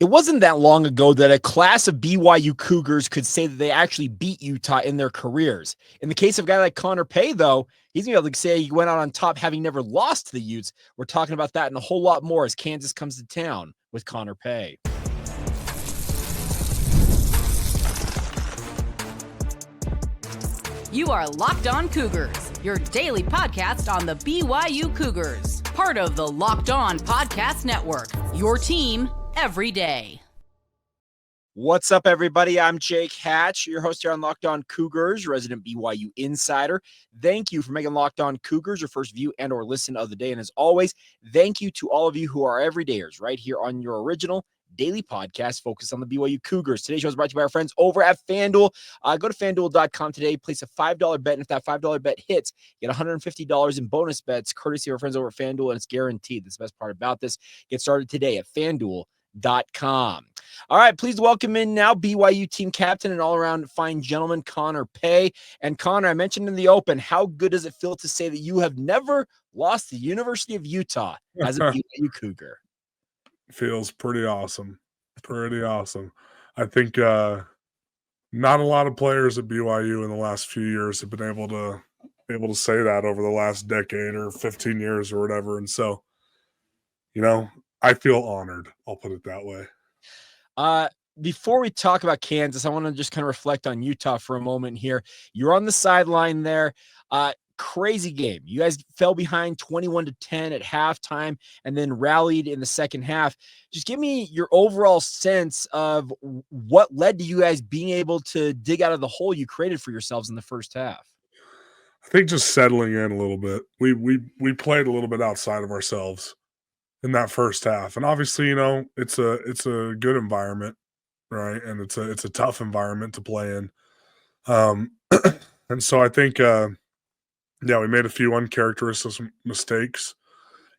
It wasn't that long ago that a class of BYU Cougars could say that they actually beat Utah in their careers. In the case of a guy like Connor Pay, though, he's going to be able to say he went out on top having never lost to the Utes. We're talking about that and a whole lot more as Kansas comes to town with Connor Pay. You are Locked On Cougars, your daily podcast on the BYU Cougars, part of the Locked On Podcast Network, your team every day. What's up, everybody? I'm Jake Hatch, your host here on Locked On Cougars, resident BYU insider. Thank you for making Locked On Cougars your first view and or listen of the day. And as always, thank you to all of you who are everydayers right here on your original daily podcast focused on the BYU Cougars. Today's show is brought to you by our friends over at FanDuel. Go to FanDuel.com today, place a $5 bet, and if that $5 bet hits, get $150 in bonus bets, courtesy of our friends over at FanDuel, and it's guaranteed. That's the best part about this. Get started today at FanDuel.com. All right, please welcome in now BYU team captain and all-around fine gentleman, Connor Pay. And Connor, I mentioned in the open, how good does it feel to say that you have never lost the University of Utah as a BYU Cougar? Feels pretty awesome. Pretty awesome. I think not a lot of players at BYU in the last few years have been able to say that over the last decade or 15 years or whatever. And so, I feel honored. I'll put it that way. Before we talk about Kansas, I want to just kind of reflect on Utah for a moment here. You're on the sideline there. Crazy game. You guys fell behind 21-10 at halftime and then rallied in the second half. Just give me your overall sense of what led to you guys being able to dig out of the hole you created for yourselves in the first half. I think just settling in a little bit. We played a little bit outside of ourselves in that first half. And obviously, it's a good environment, right? And it's a tough environment to play in. And so I think we made a few uncharacteristic mistakes.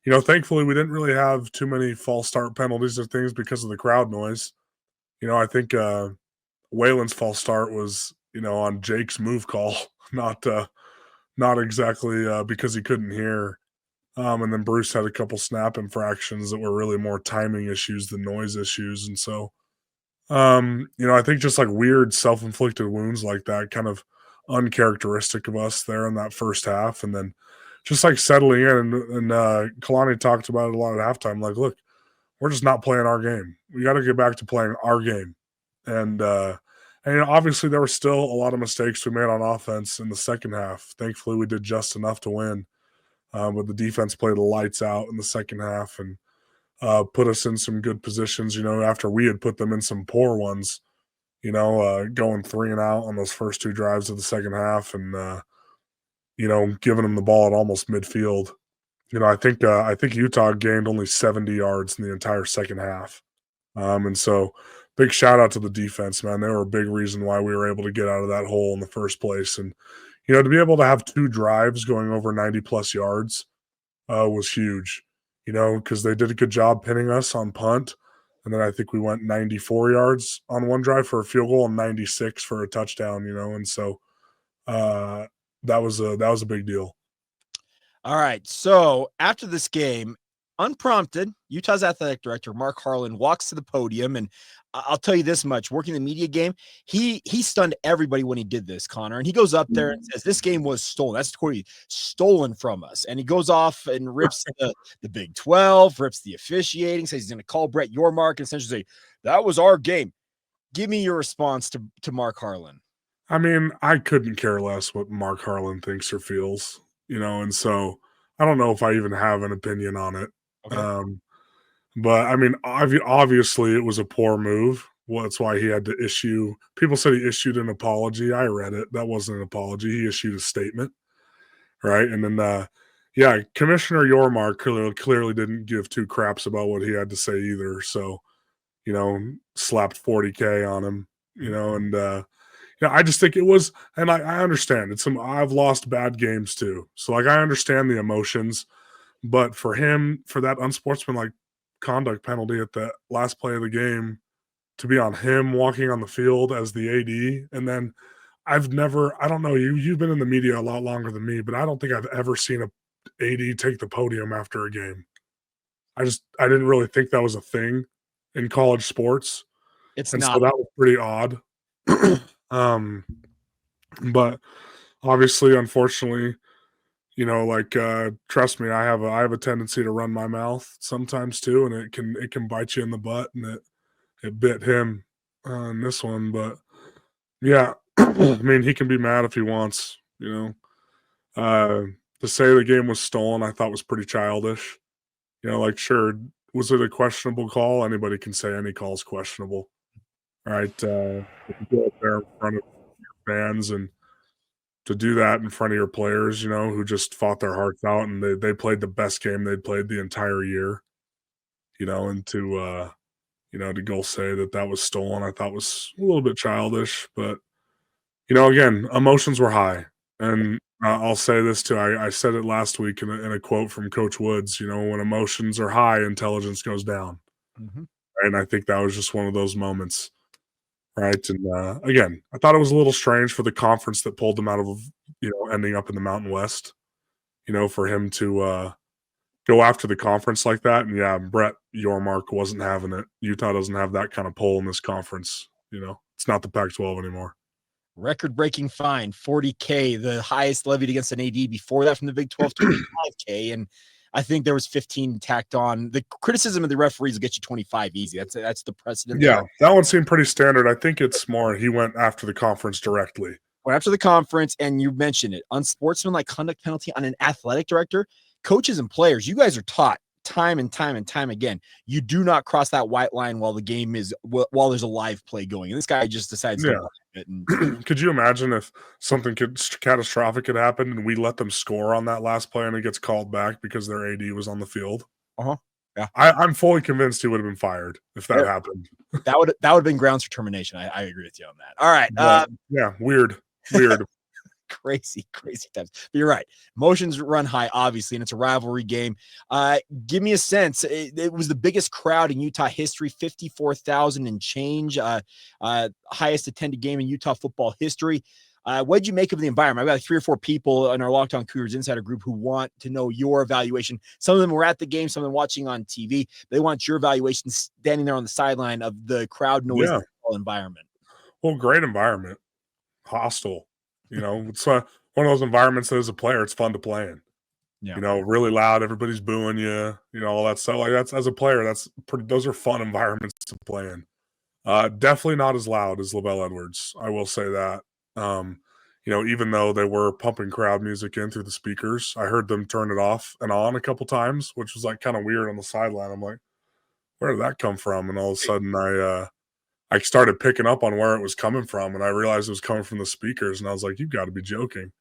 Thankfully, we didn't really have too many false start penalties or things because of the crowd noise. I think Waylon's false start was, on Jake's move call, not exactly because he couldn't hear. And then Bruce had a couple snap infractions that were really more timing issues than noise issues. And so, I think just like weird self-inflicted wounds like that kind of uncharacteristic of us there in that first half, and then just like settling in and Kalani talked about it a lot at halftime, like, look, we're just not playing our game. We got to get back to playing our game. And obviously there were still a lot of mistakes we made on offense in the second half. Thankfully we did just enough to win, but the defense played the lights out in the second half and put us in some good positions, after we had put them in some poor ones, going 3 and out on those first two drives of the second half and, giving them the ball at almost midfield. I think Utah gained only 70 yards in the entire second half. And so big shout out to the defense, man. They were a big reason why we were able to get out of that hole in the first place. And, to be able to have 2 drives going over 90 plus yards was huge, because they did a good job pinning us on punt. And then I think we went 94 yards on one drive for a field goal and 96 for a touchdown, and so that was a big deal. All right. So after this game, unprompted, Utah's athletic director, Mark Harlan, walks to the podium. And I'll tell you this much, working the media game, he stunned everybody when he did this, Connor. And he goes up there and says, this game was stolen. That's stolen from us. And he goes off and rips the Big 12, rips the officiating, says he's going to call Brett Ymark and essentially say, that was our game. Give me your response to Mark Harlan. I mean, I couldn't care less what Mark Harlan thinks or feels, and so I don't know if I even have an opinion on it. Okay. But I mean, obviously it was a poor move. Well, that's why he had to issue. People said he issued an apology. I read it. That wasn't an apology. He issued a statement, right? And then, Commissioner Ymark clearly didn't give 2 craps about what he had to say either. So, slapped $40K on him, and I just think it was, and I understand it's I've lost bad games too. So I understand the emotions, but for him, for that unsportsmanlike conduct penalty at the last play of the game to be on him walking on the field as the AD. And then I don't know, you've been in the media a lot longer than me, but I don't think I've ever seen a AD take the podium after a game. I didn't really think that was a thing in college sports. It's And not. so that was pretty odd. But obviously, unfortunately, trust me, I have a tendency to run my mouth sometimes too, and it can bite you in the butt, and it bit him on this one. But yeah, I mean, he can be mad if he wants, to say the game was stolen, I thought was pretty childish. Sure, was it a questionable call? Anybody can say any call is questionable, right? If you go up there in front of fans and to do that in front of your players, who just fought their hearts out and they played the best game they'd played the entire year, and to go say that that was stolen, I thought was a little bit childish. But, again, emotions were high. And I'll say this too. I said it last week in a quote from Coach Woods, when emotions are high, intelligence goes down. Mhm. Right? And I think that was just one of those moments. Right. And again, I thought it was a little strange for the conference that pulled them out of, ending up in the Mountain West, for him to go after the conference like that. And yeah, Brett Ymark wasn't having it. Utah doesn't have that kind of pull in this conference. It's not the Pac-12 anymore. Record-breaking fine, $40K, the highest levied against an AD before that from the Big 12, $25K. And I think there was 15 tacked on. The criticism of the referees will get you 25 easy. That's the precedent. Yeah, that one seemed pretty standard. I think it's more he went after the conference directly. Went after the conference, and you mentioned it, unsportsmanlike conduct penalty on an athletic director. Coaches and players, you guys are taught time and time and time again, you do not cross that white line while the game is while there's a live play going. And this guy just decides to watch it. And could you imagine if something catastrophic had happened and we let them score on that last play and it gets called back because their AD was on the field? Yeah, I'm fully convinced he would have been fired if that happened. That would have been grounds for termination. I agree with you on that. All right. Yeah, weird. Crazy times. But you're right. Emotions run high, obviously, and it's a rivalry game. Give me a sense. It was the biggest crowd in Utah history, 54,000 and change. Highest attended game in Utah football history. What did you make of the environment? I've got like 3 or 4 people in our Locked On Cougars Insider group who want to know your evaluation. Some of them were at the game, some of them watching on TV. They want your evaluation standing there on the sideline of the crowd noise environment. Well, great environment. Hostile. It's one of those environments that as a player, it's fun to play in. Yeah. Really loud, everybody's booing you, all that stuff. Like that's as a player, those are fun environments to play in. Definitely not as loud as LaVell Edwards. I will say that. Even though they were pumping crowd music in through the speakers, I heard them turn it off and on a couple times, which was like kind of weird on the sideline. I'm like, where did that come from? And all of a sudden I started picking up on where it was coming from, and I realized it was coming from the speakers, and I was like, you've got to be joking.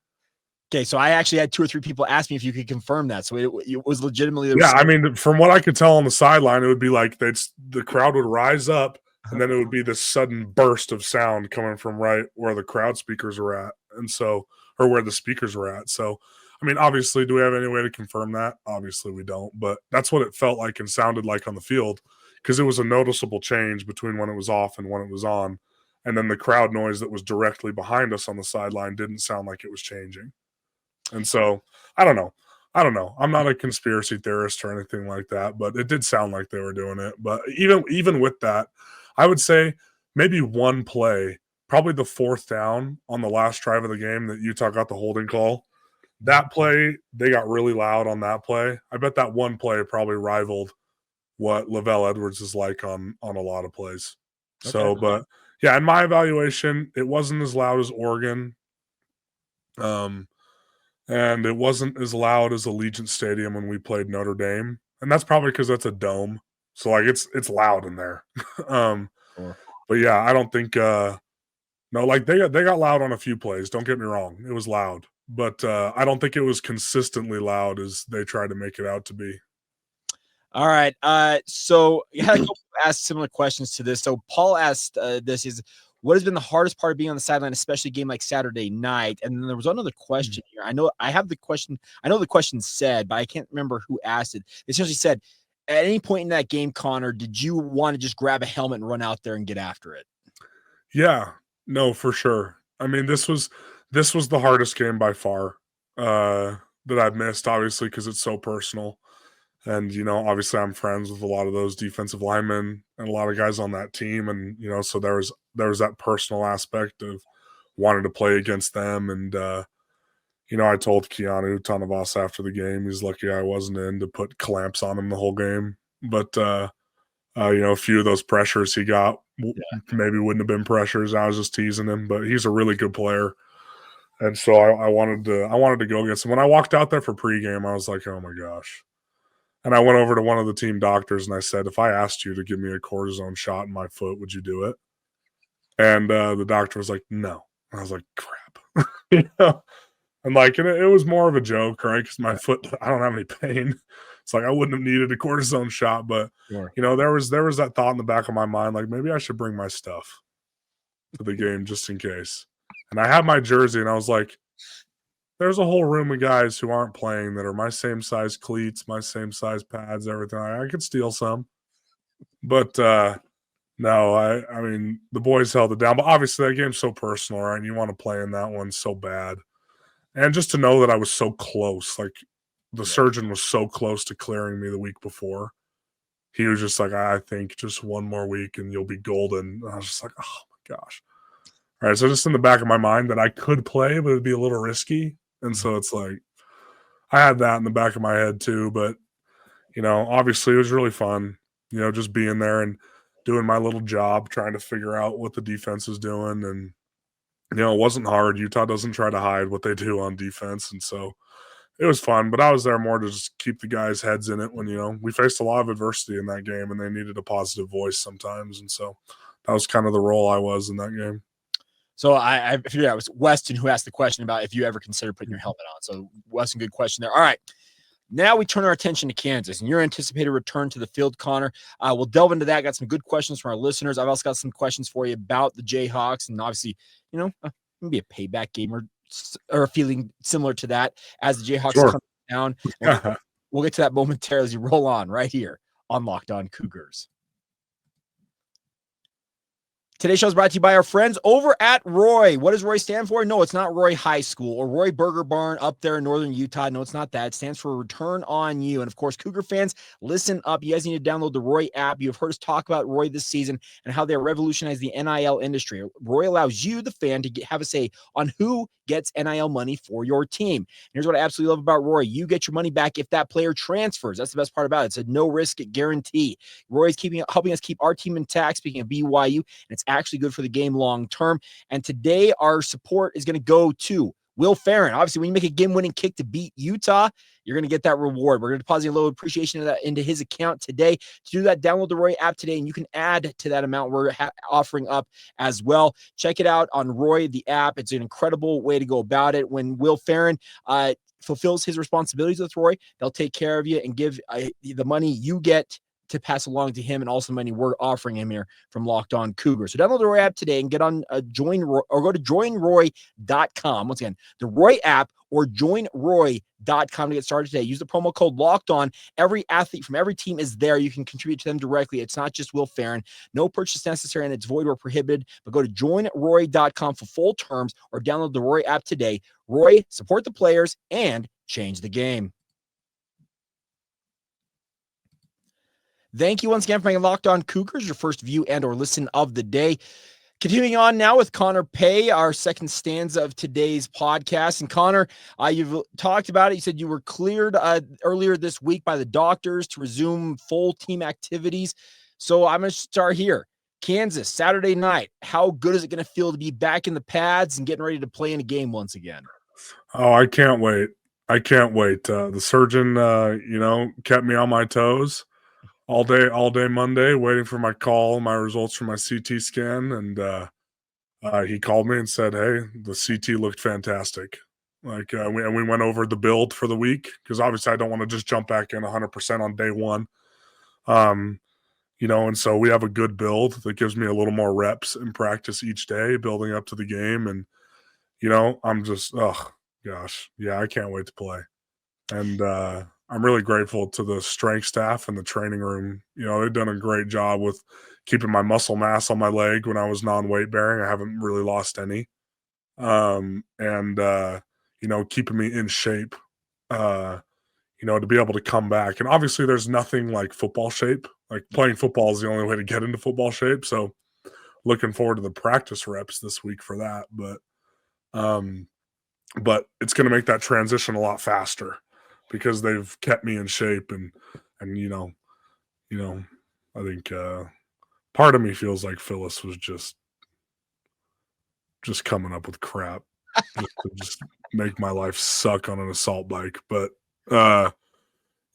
Okay, so I actually had 2 or 3 people ask me if you could confirm that. So it was legitimately. I mean, from what I could tell on the sideline, it would be like the crowd would rise up, and then it would be this sudden burst of sound coming from right where the crowd speakers were at, or where the speakers were at. So, I mean, obviously, do we have any way to confirm that? Obviously, we don't, but that's what it felt like and sounded like on the field. Because it was a noticeable change between when it was off and when it was on. And then the crowd noise that was directly behind us on the sideline didn't sound like it was changing. And so, I don't know. I'm not a conspiracy theorist or anything like that, but it did sound like they were doing it. But even with that, I would say maybe one play, probably the 4th down on the last drive of the game that Utah got the holding call. That play, they got really loud on that play. I bet that one play probably rivaled what LaVell Edwards is like on a lot of plays. Okay. So, but yeah, in my evaluation, it wasn't as loud as Oregon. And it wasn't as loud as Allegiant Stadium when we played Notre Dame. And that's probably because that's a dome. So like it's loud in there. But yeah, I don't think they got loud on a few plays. Don't get me wrong. It was loud. But I don't think it was consistently loud as they tried to make it out to be. All right. So you had a couple asked similar questions to this. So Paul asked this is what has been the hardest part of being on the sideline, especially a game like Saturday night? And then there was another question here. I know the question said, but I can't remember who asked it. It essentially said, at any point in that game, Connor, did you want to just grab a helmet and run out there and get after it? Yeah, no, for sure. I mean, this was the hardest game by far that I've missed, obviously, because it's so personal. And, obviously I'm friends with a lot of those defensive linemen and a lot of guys on that team. And, so there was that personal aspect of wanting to play against them. And, I told Keanu Tanavas after the game, he's lucky I wasn't in to put clamps on him the whole game. But, a few of those pressures he got maybe wouldn't have been pressures. I was just teasing him, but he's a really good player. And so I wanted to go against him. When I walked out there for pregame, I was like, oh my gosh. And I went over to one of the team doctors and I said, if I asked you to give me a cortisone shot in my foot, would you do it? And the doctor was like, no. And I was like, crap. And it was more of a joke, right? Because my foot, I don't have any pain. It's like I wouldn't have needed a cortisone shot, but there was that thought in the back of my mind, like maybe I should bring my stuff to the game just in case. And I had my jersey, and I was like, there's a whole room of guys who aren't playing that are my same size cleats, my same size pads, everything. I could steal some, but no, I mean the boys held it down. But obviously that game's so personal, right? And you want to play in that one so bad. And just to know that I was so close, like the surgeon was so close to clearing me the week before. He was just like, I think just one more week and you'll be golden. And I was just like, oh my gosh. All right. So just in the back of my mind that I could play, but it'd be a little risky. And so it's like, I had that in the back of my head too. But, obviously it was really fun, just being there and doing my little job, trying to figure out what the defense is doing. And, it wasn't hard. Utah doesn't try to hide what they do on defense. And so it was fun, but I was there more to just keep the guys' heads in it when, we faced a lot of adversity in that game and they needed a positive voice sometimes. And so that was kind of the role I was in that game. So I figured out it was Weston who asked the question about if you ever consider putting your helmet on. So Weston, good question there. All right. Now we turn our attention to Kansas and your anticipated return to the field, Connor. We'll delve into that. Got some good questions from our listeners. I've also got some questions for you about the Jayhawks and obviously, maybe a payback game or a feeling similar to that as the Jayhawks come down. We'll get to that momentarily as you roll on right here on Locked On Cougars. Today's show is brought to you by our friends over at Roy. What does Roy stand for? No, it's not Roy High School or Roy Burger Barn up there in northern Utah. No, it's not that. It stands for Return on You. And of course, Cougar fans, listen up. You guys need to download the Roy app. You've heard us talk about Roy this season and how they revolutionized the NIL industry. Roy allows you, the fan, to have a say on who gets NIL money for your team. Here's what I absolutely love about Roy. You get your money back if that player transfers. That's the best part about it. It's a no-risk guarantee. Roy's helping us keep our team intact, speaking of BYU, and it's actually good for the game long term. And today, our support is going to go to Will Farron. Obviously, when you make a game-winning kick to beat Utah, you're going to get that reward. We're going to deposit a little appreciation of that into his account today. To do that, download the Roy app today, and you can add to that amount we're offering up as well. Check it out on Roy, the app. It's an incredible way to go about it. When Will Farron fulfills his responsibilities with Roy, they'll take care of you and give the money you get to pass along to him and also money we're offering him here from Locked On Cougars. So download the Roy app today and get on Join Roy, or go to joinroy.com. Once again, the Roy app or joinroy.com to get started today. Use the promo code Locked On. Every athlete from every team is there. You can contribute to them directly. It's not just Will Farron. No purchase necessary and it's void or prohibited. But go to joinroy.com for full terms or download the Roy app today. Roy, support the players and change the game. Thank you once again for making Locked On Cougars your first view and or listen of the day. Continuing on now with Connor Pay, our second stanza of today's podcast. And Connor, you've talked about it. You said you were cleared earlier this week by the doctors to resume full team activities. So I'm going to start here. Kansas, Saturday night. How good is it going to feel to be back in the pads and getting ready to play in a game once again? Oh, I can't wait. I can't wait. The surgeon, kept me on my toes all day Monday, waiting for my call, my results from my CT scan. And he called me and said, hey, the CT looked fantastic. We went over the build for the week because obviously I don't want to just jump back in 100% on day one. And so we have a good build that gives me a little more reps in practice each day, building up to the game. And, I'm just, oh gosh, yeah, I can't wait to play. And I'm really grateful to the strength staff and the training room. They've done a great job with keeping my muscle mass on my leg when I was non-weight bearing. I haven't really lost any. Keeping me in shape, to be able to come back. And obviously there's nothing like football shape. Like playing football is the only way to get into football shape. So looking forward to the practice reps this week for that. But it's going to make that transition a lot faster because they've kept me in shape and I think part of me feels like Phillis was just coming up with crap just to just make my life suck on an assault bike. But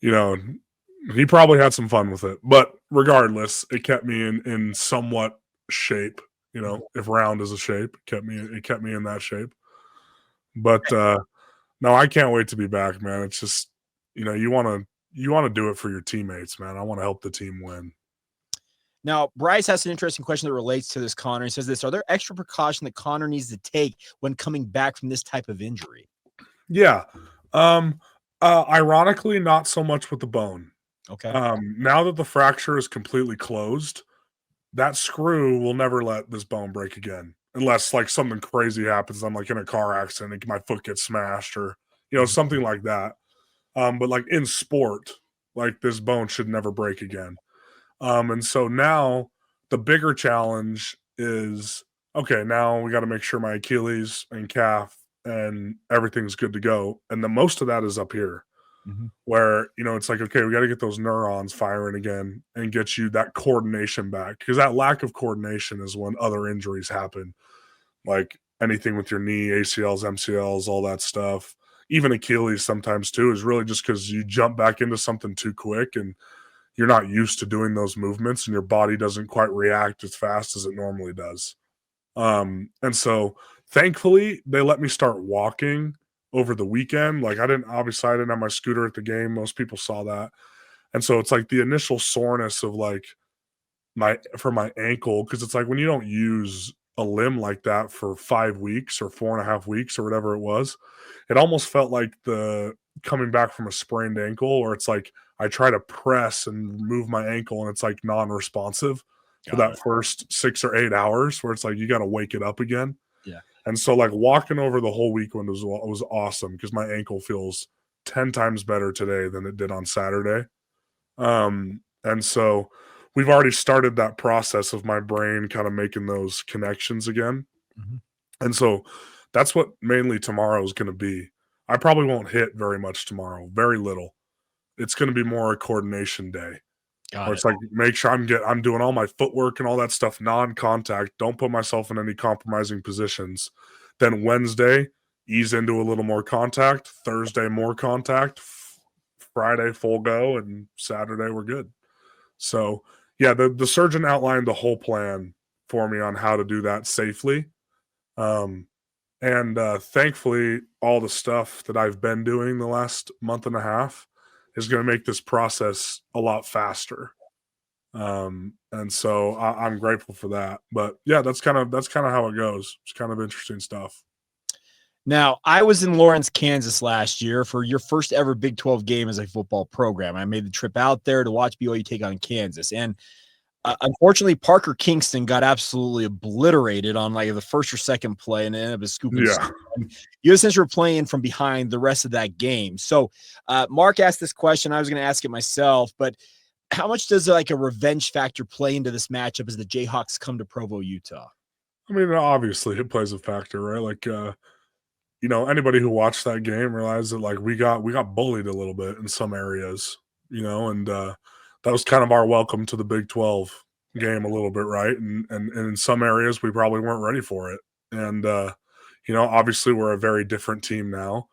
he probably had some fun with it. But regardless, it kept me in somewhat shape. If round is a shape, it kept me in that shape. But no, I can't wait to be back, man. It's just you want to do it for your teammates, man. I want to help the team win. Now, Bryce has an interesting question that relates to this, Connor. He says this: are there extra precautions that Connor needs to take when coming back from this type of injury? Yeah. Ironically, not so much with the bone. Okay. Now that the fracture is completely closed, that screw will never let this bone break again. Unless like something crazy happens. I'm like in a car accident and my foot gets smashed or, something like that. But like in sport, like this bone should never break again. And so now the bigger challenge is, okay, now we got to make sure my Achilles and calf and everything's good to go. And the most of that is up here where, it's like, okay, we got to get those neurons firing again and get you that coordination back. Because that lack of coordination is when other injuries happen, like anything with your knee, ACLs, MCLs, all that stuff. Even Achilles sometimes too is really just because you jump back into something too quick and you're not used to doing those movements and your body doesn't quite react as fast as it normally does. And so thankfully they let me start walking over the weekend. Like I didn't have my scooter at the game. Most people saw that. And so it's like the initial soreness of like my ankle. Cause it's like when you don't use a limb like that for 5 weeks or 4.5 weeks or whatever it was, it almost felt like the coming back from a sprained ankle, or it's like I try to press and move my ankle and it's like non-responsive for that first 6 or 8 hours where it's like you got to wake it up again. Yeah. And so like walking over the whole weekend was awesome because my ankle feels 10 times better today than it did on Saturday. And so we've already started that process of my brain kind of making those connections again. And so that's what mainly tomorrow is going to be. I probably won't hit very much tomorrow, very little. It's going to be more a coordination day. Where it's like make sure I'm doing all my footwork and all that stuff non-contact. Don't put myself in any compromising positions. Then Wednesday, ease into a little more contact. Thursday, more contact. Friday, full go, and Saturday we're good. So yeah, the surgeon outlined the whole plan for me on how to do that safely. And thankfully, all the stuff that I've been doing the last month and a half is going to make this process a lot faster. And so I'm grateful for that. But yeah, that's kind of how it goes. It's kind of interesting stuff. Now, I was in Lawrence, Kansas last year for your first ever Big 12 game as a football program. I made the trip out there to watch BYU take on Kansas. And unfortunately, Parker Kingston got absolutely obliterated on like the first or second play and ended up scooping. Yeah. You essentially were playing from behind the rest of that game. So Mark asked this question. I was going to ask it myself, but how much does like a revenge factor play into this matchup as the Jayhawks come to Provo, Utah? I mean, obviously it plays a factor, right? Like, anybody who watched that game realized that like we got bullied a little bit in some areas, and that was kind of our welcome to the Big 12 game a little bit, right? And in some areas we probably weren't ready for it. And obviously we're a very different team now.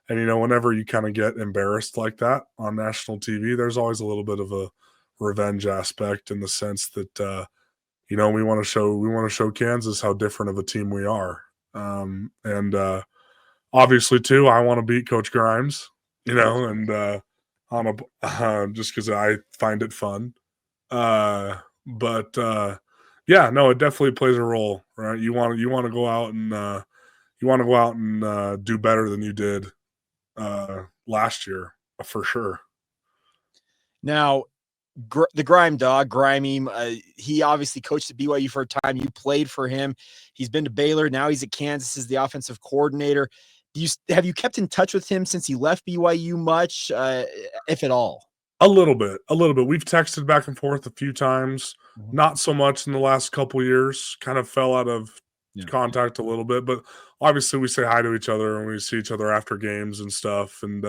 And whenever you kind of get embarrassed like that on national TV, there's always a little bit of a revenge aspect in the sense that we want to show Kansas how different of a team we are. And obviously too, I want to beat Coach Grimes, and just because I find it fun. But yeah, no, it definitely plays a role, right? You want to go out and do better than you did last year for sure. Now, the Grime dog, Grimy, he obviously coached at BYU for a time. You played for him. He's been to Baylor. Now he's at Kansas as the offensive coordinator. have you kept in touch with him since he left BYU much, if at all? A little bit. We've texted back and forth a few times. Mhm. Not so much in the last couple years. Kind of fell out of contact a little bit, but obviously we say hi to each other and we see each other after games and stuff. And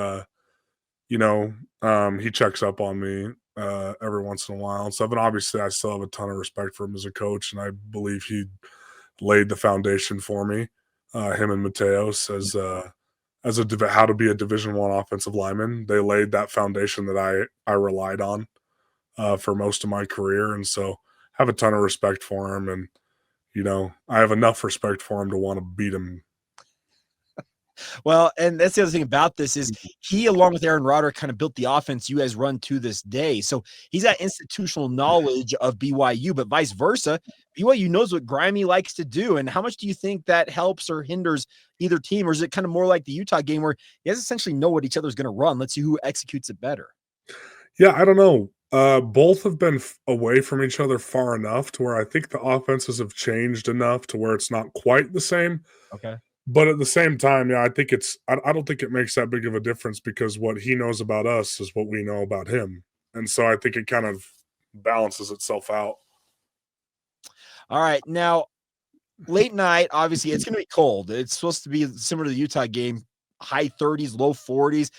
he checks up on me every once in a while and stuff. And obviously I still have a ton of respect for him as a coach, and I believe he laid the foundation for me. Him and Mateos as how to be a Division I offensive lineman. They laid that foundation that I relied on for most of my career, and so I have a ton of respect for him. And I have enough respect for him to want to beat him. Well, and that's the other thing about this is he, along with Aaron Roderick, kind of built the offense you guys run to this day. So he's got institutional knowledge of BYU, but vice versa. BYU knows what Grimy likes to do. And how much do you think that helps or hinders either team? Or is it kind of more like the Utah game where you guys essentially know what each other's going to run? Let's see who executes it better. Yeah, I don't know. Both have been away from each other far enough to where I think the offenses have changed enough to where it's not quite the same. Okay. But at the same time, yeah, I think I don't think it makes that big of a difference because what he knows about us is what we know about him. And so I think it kind of balances itself out. All right. Now, late night, obviously, it's going to be cold. It's supposed to be similar to the Utah game, high 30s, low 40s.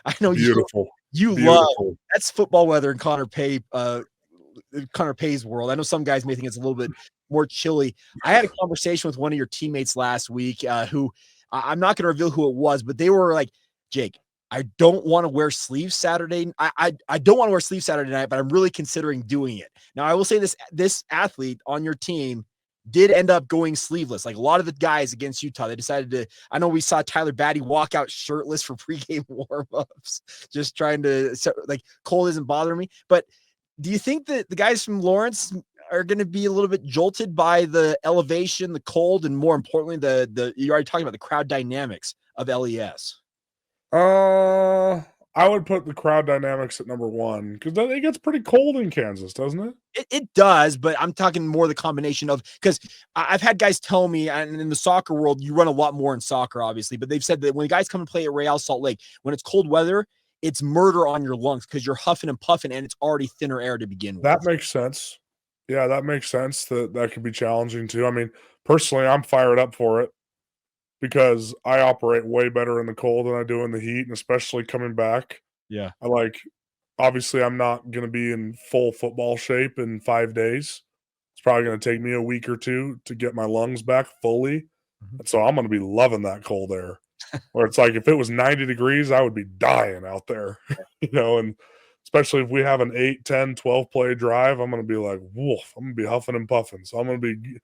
I know Beautiful. You love that's football weather in Connor Pay's world. I know some guys may think it's a little bit more chilly. I had a conversation with one of your teammates last week who I'm not going to reveal who it was, but they were like, Jake, I don't want to wear sleeves Saturday. I don't want to wear sleeves Saturday night, but I'm really considering doing it. Now, I will say this athlete on your team did end up going sleeveless. Like a lot of the guys against Utah, they decided to, I know we saw Tyler Batty walk out shirtless for pregame warmups, just trying to, like, cold isn't bothering me. But do you think that the guys from Lawrence are going to be a little bit jolted by the elevation, the cold, and more importantly, you're already talking about the crowd dynamics of LES? I would put the crowd dynamics at number one because it gets pretty cold in Kansas, doesn't it? It does, but I'm talking more the combination of, because I've had guys tell me, and in the soccer world, you run a lot more in soccer, obviously, but they've said that when guys come and play at Royale Salt Lake, when it's cold weather, it's murder on your lungs because you're huffing and puffing and it's already thinner air to begin with. That makes sense. Yeah, that makes sense. That could be challenging too. I mean, personally, I'm fired up for it because I operate way better in the cold than I do in the heat, and especially coming back. Yeah. Obviously, I'm not going to be in full football shape in 5 days. It's probably going to take me a week or two to get my lungs back fully. And so I'm going to be loving that cold air. Where it's like if it was 90 degrees, I would be dying out there, and especially if we have an 8, 10, 12 play drive, I'm going to be like, woof, I'm going to be huffing and puffing. So I'm going to be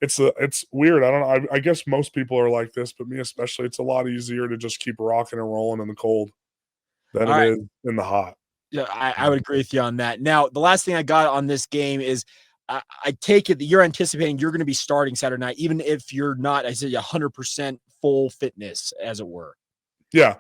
it's weird. I don't know. I guess most people are like this, but me especially, it's a lot easier to just keep rocking and rolling in the cold than it is in the hot. Yeah, I would agree with you on that. Now, the last thing I got on this game is I take it that you're anticipating you're going to be starting Saturday night, even if you're not, I say 100% full fitness, as it were. Yeah.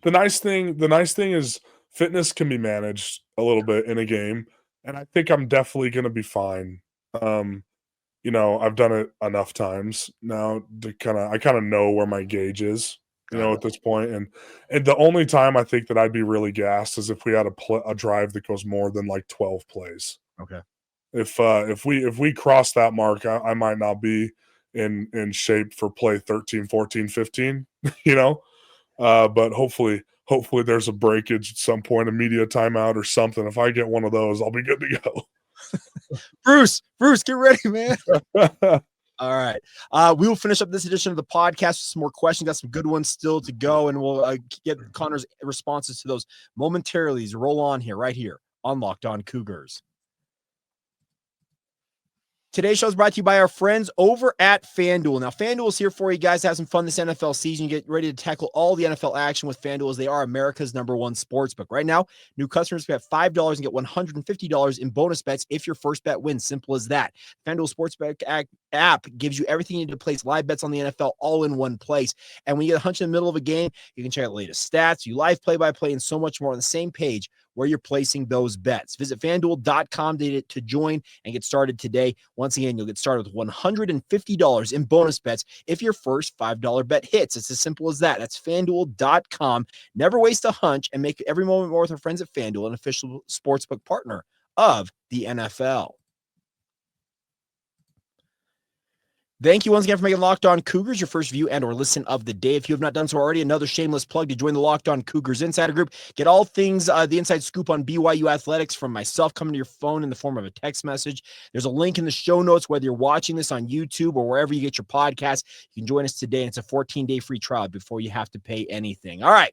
The nice thing is fitness can be managed a little bit in a game, and I think I'm definitely going to be fine. I've done it enough times now to I kind of know where my gauge is, at this point. And the only time I think that I'd be really gassed is if we had a drive that goes more than like 12 plays. Okay. If we cross that mark, I might not be in shape for play 13, 14, 15, but hopefully there's a breakage at some point, a media timeout or something. If I get one of those, I'll be good to go. Bruce, get ready, man. All right. We will finish up this edition of the podcast with some more questions. Got some good ones still to go, and we'll get Connor's responses to those momentarily. Roll on here, right here on Locked On Cougars. Today's show is brought to you by our friends over at FanDuel. Now, FanDuel is here for you guys to have some fun this NFL season. You get ready to tackle all the NFL action with FanDuel, as they are America's #1 sportsbook. Right now, new customers bet $5 and get $150 in bonus bets if your first bet wins. Simple as that. FanDuel Sportsbook app gives you everything you need to place live bets on the NFL all in one place. And when you get a hunch in the middle of a game, you can check out the latest stats, you live play-by-play, and so much more on the same page where you're placing those bets. Visit FanDuel.com to join and get started today. Once again, you'll get started with $150 in bonus bets if your first $5 bet hits. It's as simple as that. That's FanDuel.com. Never waste a hunch and make every moment more with our friends at FanDuel, an official sportsbook partner of the NFL. Thank you once again for making Locked On Cougars your first view and or listen of the day. If you have not done so already, another shameless plug to join the Locked On Cougars Insider Group. Get all things, the inside scoop on BYU athletics from myself coming to your phone in the form of a text message. There's a link in the show notes, whether you're watching this on YouTube or wherever you get your podcast. You can join us today, and it's a 14-day free trial before you have to pay anything. All right.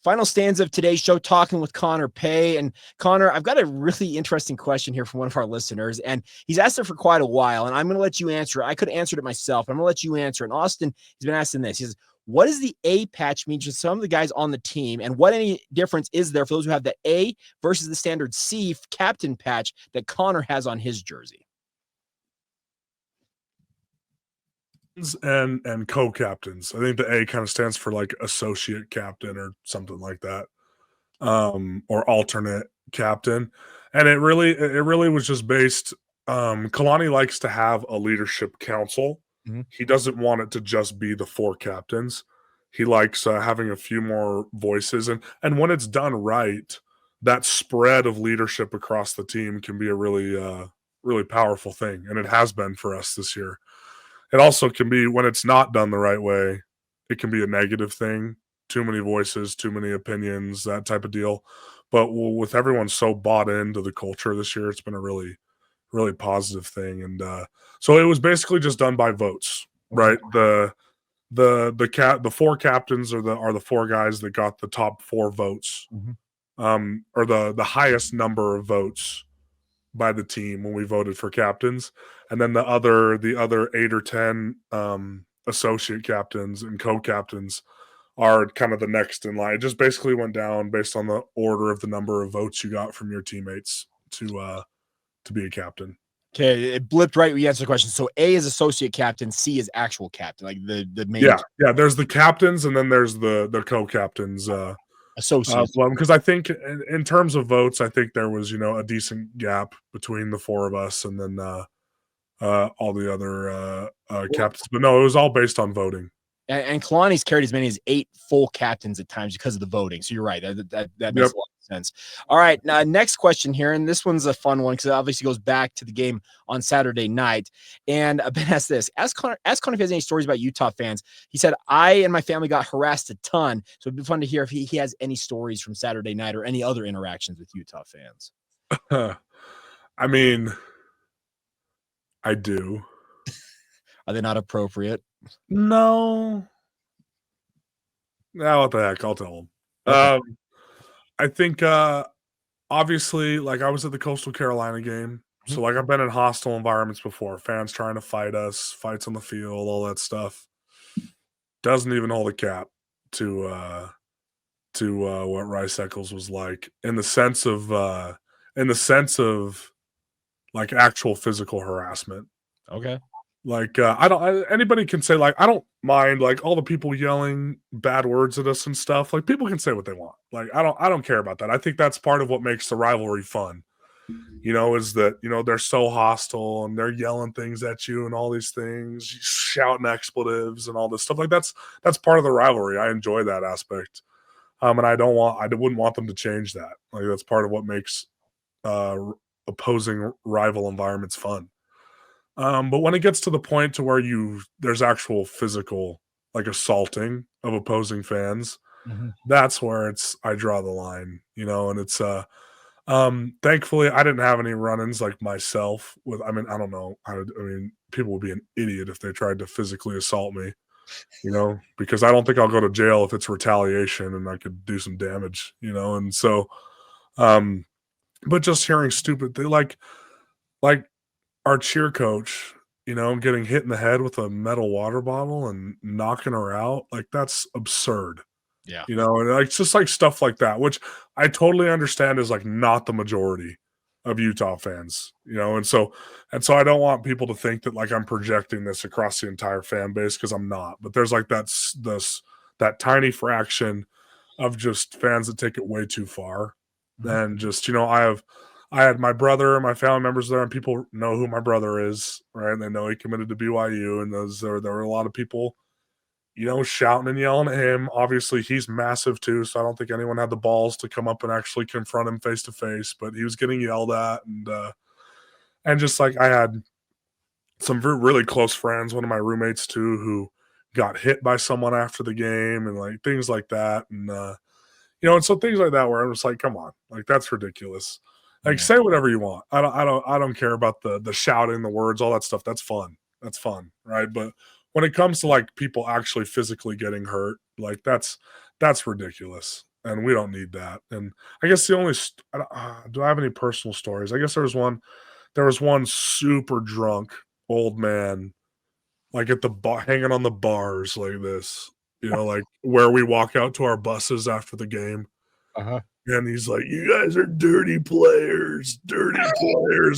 Final stanza of today's show, talking with Connor Pay. And Connor, I've got a really interesting question here from one of our listeners, and he's asked it for quite a while, and I'm going to let you answer it. I could have answered it myself. I'm going to let you answer it. And Austin, he's been asking this. He says, what does the A patch mean to some of the guys on the team, and what any difference is there for those who have the A versus the standard C captain patch that Connor has on his jersey? And co-captains. I think the A kind of stands for like associate captain or something like that, or alternate captain. And it really was just based. Kalani likes to have a leadership council. Mm-hmm. He doesn't want it to just be the 4 captains. He likes having a few more voices, and when it's done right, that spread of leadership across the team can be a really powerful thing, and it has been for us this year. It also can be, when it's not done the right way, it can be a negative thing. Too many voices, too many opinions, that type of deal. But with everyone so bought into the culture this year, it's been a really, really positive thing. And so it was basically just done by votes, right? The 4 captains are the 4 guys that got the top 4 votes, or the highest number of votes by the team when we voted for captains. And then the other 8 or 10 associate captains and co-captains are kind of the next in line. It just basically went down based on the order of the number of votes you got from your teammates to be a captain. Okay, it blipped right when you answered the question. So A is associate captain, C is actual captain, like the main. Yeah. There's the captains, and then there's the co-captains. Associate. Because I think in terms of votes, I think there was a decent gap between the 4 of us and then all the other captains. But no, it was all based on voting. And Kalani's carried as many as 8 full captains at times because of the voting. So you're right. That makes a lot of sense. All right. Now, next question here. And this one's a fun one because it obviously goes back to the game on Saturday night. And Ben asked this. Ask Connor if he has any stories about Utah fans. He said, I and my family got harassed a ton. So it'd be fun to hear if he has any stories from Saturday night or any other interactions with Utah fans. I mean, I do. Are they not appropriate? No. What the heck? I'll tell them. Okay. I think obviously, like, I was at the Coastal Carolina game. So like, I've been in hostile environments before, fans trying to fight us, fights on the field, all that stuff. Doesn't even hold a cap to what Rice-Eccles was like in the sense of like actual physical harassment. Okay. Like, anybody can say, like, I don't mind, like, all the people yelling bad words at us and stuff. Like, people can say what they want. Like, I don't care about that. I think that's part of what makes the rivalry fun, is that, they're so hostile and they're yelling things at you and all these things, shouting expletives and all this stuff. Like, that's part of the rivalry. I enjoy that aspect. And I wouldn't want them to change that. Like, that's part of what makes opposing rival environments fun. But when it gets to the point to where there's actual physical, like, assaulting of opposing fans, that's where I draw the line, and it's thankfully I didn't have any run-ins like myself with, I don't know. I mean, people would be an idiot if they tried to physically assault me, because I don't think I'll go to jail if it's retaliation and I could do some damage, and so, but just hearing stupid things like our cheer coach, getting hit in the head with a metal water bottle and knocking her out, like, that's absurd. Yeah. And it's just like stuff like that, which I totally understand is like not the majority of Utah fans, and so I don't want people to think that like I'm projecting this across the entire fan base, because I'm not. But there's like that tiny fraction of just fans that take it way too far. And just, I had my brother and my family members there, and people know who my brother is, right? And they know he committed to BYU, and there were a lot of people, shouting and yelling at him. Obviously, he's massive too, so I don't think anyone had the balls to come up and actually confront him face to face. But he was getting yelled at, and just like I had some really close friends, one of my roommates too, who got hit by someone after the game, and like things like that, and and so things like that where I'm just like, come on, like that's ridiculous. Like say whatever you want. I don't care about the shouting, the words, all that stuff. That's fun, right? But when it comes to like people actually physically getting hurt, like that's ridiculous, and we don't need that. And I guess the only do I have any personal stories? I guess there was one super drunk old man, like at the hanging on the bars like this, like where we walk out to our buses after the game. And he's like, "You guys are dirty players,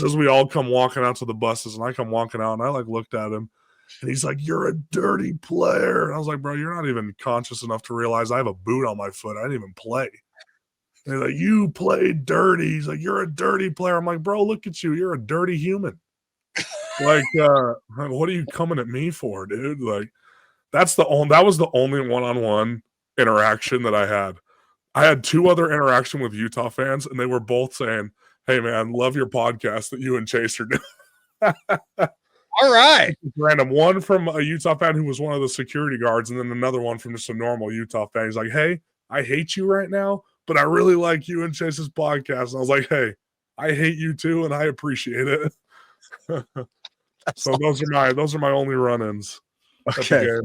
as we all come walking out to the buses. And I come walking out, and I like looked at him, and he's like, "You're a dirty player." And I was like, "Bro, you're not even conscious enough to realize I have a boot on my foot. I didn't even play." And he's like, "You played dirty." He's like, "You're a dirty player." I'm like, "Bro, look at you. You're a dirty human." Like, what are you coming at me for, dude? Like, that was the only one-on-one interaction that I had. I had two other interaction with Utah fans, and they were both saying, "Hey, man, love your podcast that you and Chase are doing." All right. Random. One from a Utah fan who was one of the security guards, and then another one from just a normal Utah fan. He's like, "Hey, I hate you right now, but I really like you and Chase's podcast." And I was like, "Hey, I hate you too, and I appreciate it." So those are my only run-ins. Okay.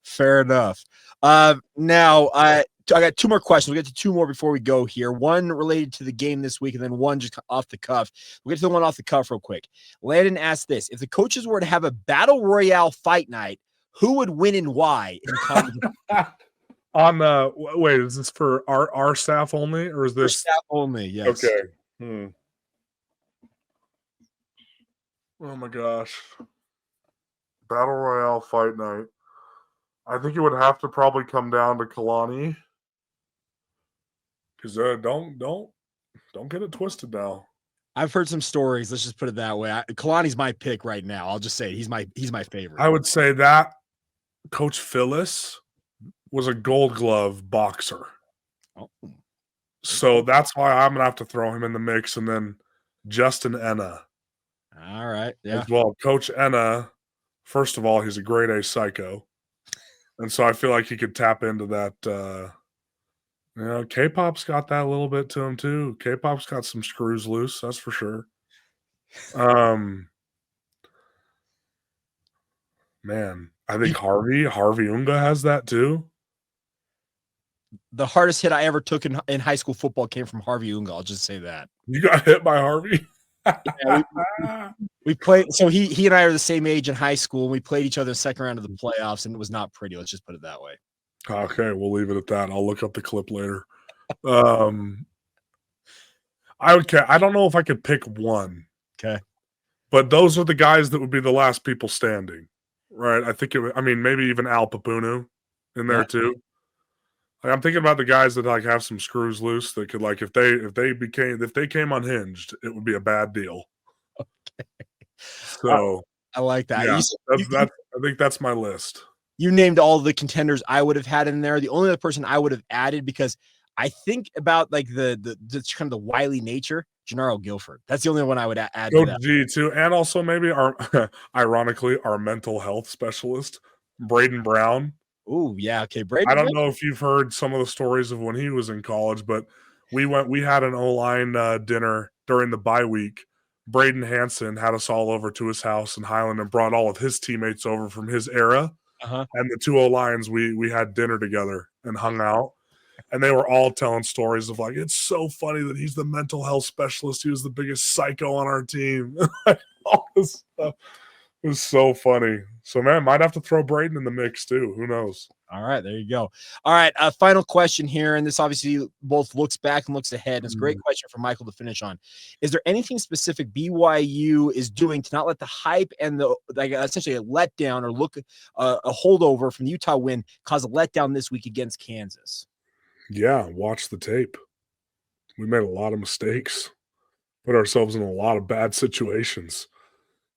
Fair enough. Now I got two more questions. We'll get to two more before we go here. One related to the game this week, and then one just off the cuff. We'll get to the one off the cuff real quick. Landon asked this: if the coaches were to have a battle royale fight night, who would win and why? Wait, is this for our staff only, or is this for staff only? Yes. Okay. Oh my gosh. Battle royale fight night. I think it would have to probably come down to Kalani. Because don't get it twisted now. I've heard some stories. Let's just put it that way. Kalani's my pick right now. I'll just say he's my favorite. I would say that Coach Phillis was a Gold Glove boxer. Oh. So that's why I'm gonna have to throw him in the mix, and then Justin Enna. All right. Yeah. As well, Coach Enna. First of all, he's a grade A psycho, and so I feel like he could tap into that. K-pop's got that a little bit to him too. K-pop's got some screws loose, that's for sure. Man, I think Harvey Unga has that too. The hardest hit I ever took in high school football came from Harvey Unga. I'll just say that. You got hit by Harvey? Yeah, we played. So he and I are the same age in high school. And we played each other in the second round of the playoffs, and it was not pretty. Let's just put it that way. Okay, we'll leave it at that. I'll look up the clip later. I don't know if I could pick one. Okay. But those are the guys that would be the last people standing, right? I think maybe even Al Papunu in there too. Like, I'm thinking about the guys that like have some screws loose that could, like, if they came unhinged, it would be a bad deal. Okay. So I like that. Yeah, I think that's my list. You named all the contenders I would have had in there. The only other person I would have added, because I think about like the kind of the wily nature, Gennaro Guilford. That's the only one I would add to that. G too, and also maybe ironically our mental health specialist, Braden Brown. Oh yeah, okay, Braden. I don't know if you've heard some of the stories of when he was in college, but we had an O-line dinner during the bye week. Braden Hansen had us all over to his house in Highland and brought all of his teammates over from his era. And the two O-lines, we had dinner together and hung out. And they were all telling stories of like, it's so funny that he's the mental health specialist. He was the biggest psycho on our team. All this stuff. It was so funny. So, man, might have to throw Braden in the mix too. Who knows? All right, there you go. All right, final question here, and this obviously both looks back and looks ahead. And it's a great question for Michael to finish on. Is there anything specific BYU is doing to not let the hype and the essentially a letdown or look a holdover from the Utah win cause a letdown this week against Kansas? Yeah, watch the tape. We made a lot of mistakes, put ourselves in a lot of bad situations.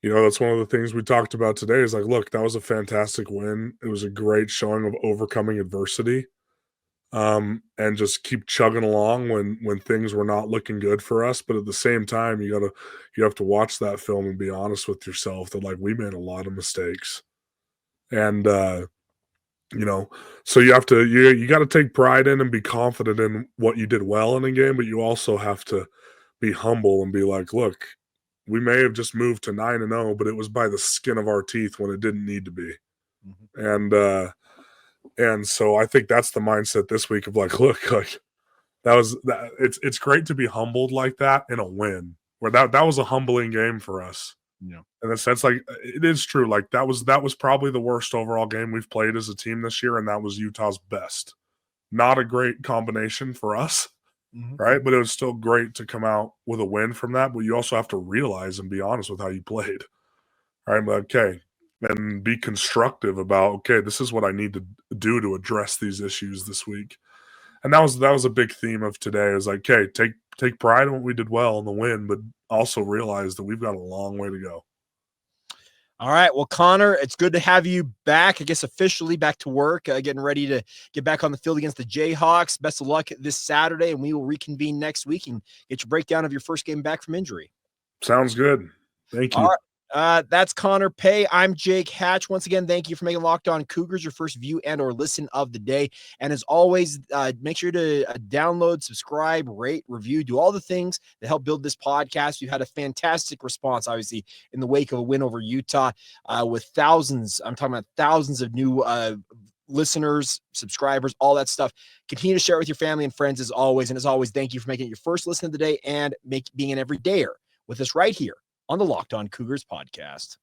That's one of the things we talked about today is like, look, that was a fantastic win. It was a great showing of overcoming adversity, and just keep chugging along when things were not looking good for us. But at the same time, you have to watch that film and be honest with yourself that like we made a lot of mistakes, and so you got to take pride in and be confident in what you did well in a game, but you also have to be humble and be like, look, we may have just moved to 9-0, but it was by the skin of our teeth when it didn't need to be. Mm-hmm. And so I think that's the mindset this week of like, look, like it's great to be humbled like that in a win where that was a humbling game for us. Yeah. In the sense, like it is true. Like that was probably the worst overall game we've played as a team this year, and that was Utah's best. Not a great combination for us. Mm-hmm. Right. But it was still great to come out with a win from that. But you also have to realize and be honest with how you played. Right. Okay. And be constructive about, okay, this is what I need to do to address these issues this week. And that was a big theme of today. Is like, okay, take pride in what we did well in the win, but also realize that we've got a long way to go. All right. Well, Connor, it's good to have you back, I guess, officially back to work, getting ready to get back on the field against the Jayhawks. Best of luck this Saturday, and we will reconvene next week and get your breakdown of your first game back from injury. Sounds good. Thank you. All right. That's Connor Pay. I'm Jake Hatch. Once again, thank you for making Locked On Cougars your first view and or listen of the day. And as always, make sure to download, subscribe, rate, review, do all the things that help build this podcast. We've had a fantastic response, obviously, in the wake of a win over Utah with thousands. I'm talking about thousands of new listeners, subscribers, all that stuff. Continue to share it with your family and friends as always. And as always, thank you for making it your first listen of the day and being an everydayer with us right here on the Locked On Cougars podcast.